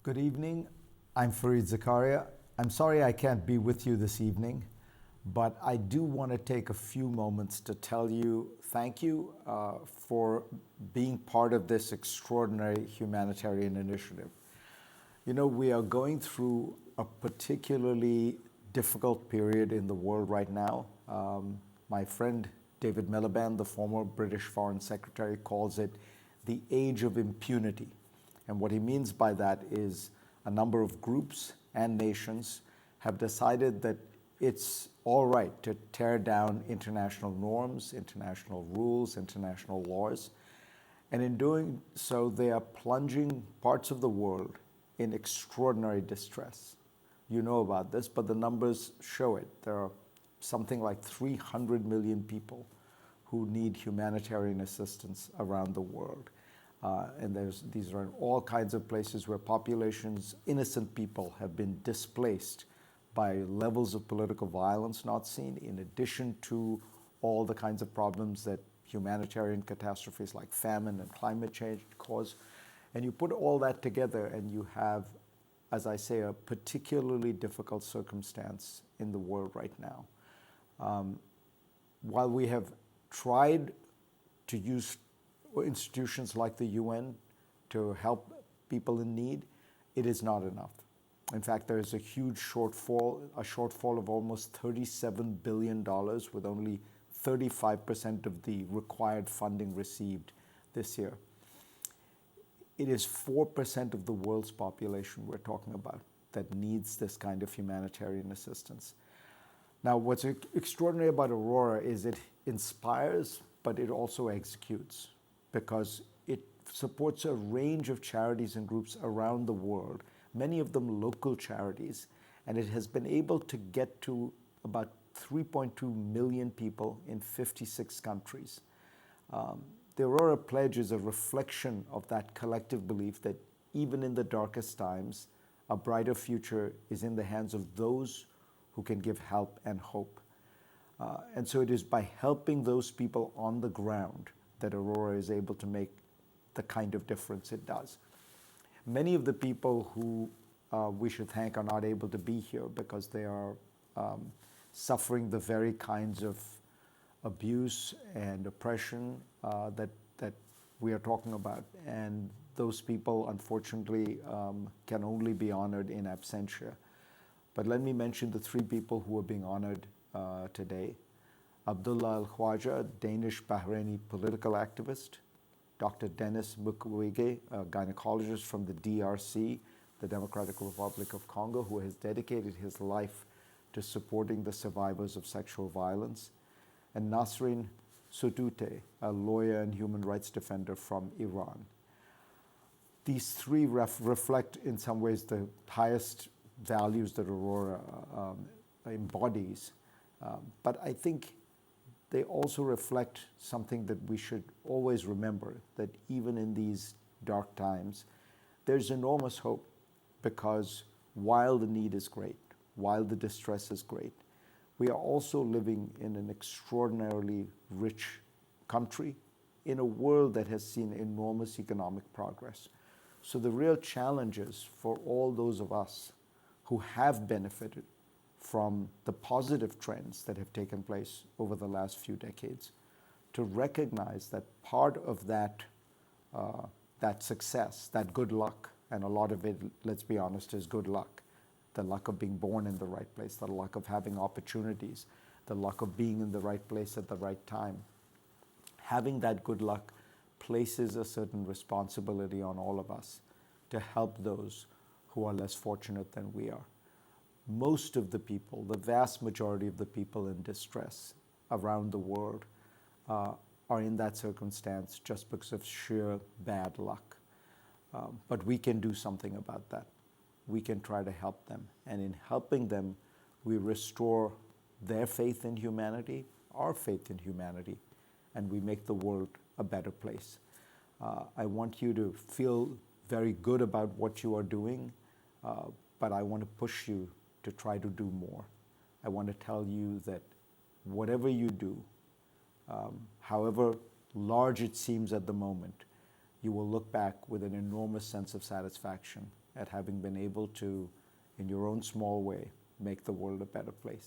Good evening. I'm Faried Zakaria. I'm sorry I can't be with you this evening, but I do want to take a few moments to tell you thank you for being part of this extraordinary humanitarian initiative. You know, we are going through a particularly difficult period in the world right now. My friend David Miliband, the former British Foreign Secretary, calls it the age of impunity. And what he means by that is a number of groups and nations have decided that it's all right to tear down international norms, international rules, international laws. And in doing so, they are plunging parts of the world in extraordinary distress. You know about this, but the numbers show it. There are something like 300 million people who need humanitarian assistance around the world. And these are in all kinds of places where populations, innocent people, have been displaced by levels of political violence not seen, in addition to all the kinds of problems that humanitarian catastrophes like famine and climate change cause. And you put all that together and you have, as I say, a particularly difficult circumstance in the world right now. While we have tried to use institutions like the UN to help people in need, it is not enough. In fact, there is a huge shortfall of almost $37 billion, with only 35% of the required funding received this year. It is 4% of the world's population we're talking about that needs this kind of humanitarian assistance. Now, what's extraordinary about Aurora is it inspires, but it also executes, because it supports a range of charities and groups around the world, many of them local charities, and it has been able to get to about 3.2 million people in 56 countries. The Aurora Pledge is a reflection of that collective belief that even in the darkest times, a brighter future is in the hands of those who can give help and hope. And so it is by helping those people on the ground that Aurora is able to make the kind of difference it does. Many of the people who we should thank are not able to be here because they are suffering the very kinds of abuse and oppression that we are talking about. And those people, unfortunately, can only be honored in absentia. But let me mention the three people who are being honored today. Abdullah Al-Khwaja, Danish-Bahraini political activist. Dr. Dennis Mukwege, a gynecologist from the DRC, the Democratic Republic of Congo, who has dedicated his life to supporting the survivors of sexual violence. And Nasrin Sotoudeh, a lawyer and human rights defender from Iran. These three reflect in some ways the highest values that Aurora embodies. But I think they also reflect something that we should always remember, that even in these dark times, there's enormous hope, because while the need is great, while the distress is great, we are also living in an extraordinarily rich country in a world that has seen enormous economic progress. So the real challenge is for all those of us who have benefited from the positive trends that have taken place over the last few decades, to recognize that part of that success, that good luck, and a lot of it, let's be honest, is good luck. The luck of being born in the right place, the luck of having opportunities, the luck of being in the right place at the right time. Having that good luck places a certain responsibility on all of us to help those who are less fortunate than we are. Most of the people, the vast majority of the people in distress around the world are in that circumstance just because of sheer bad luck. But we can do something about that. We can try to help them. And in helping them, we restore their faith in humanity, our faith in humanity, and we make the world a better place. I want you to feel very good about what you are doing, but I want to push you to try to do more. I want to tell you that whatever you do, however large it seems at the moment, you will look back with an enormous sense of satisfaction at having been able to, in your own small way, make the world a better place.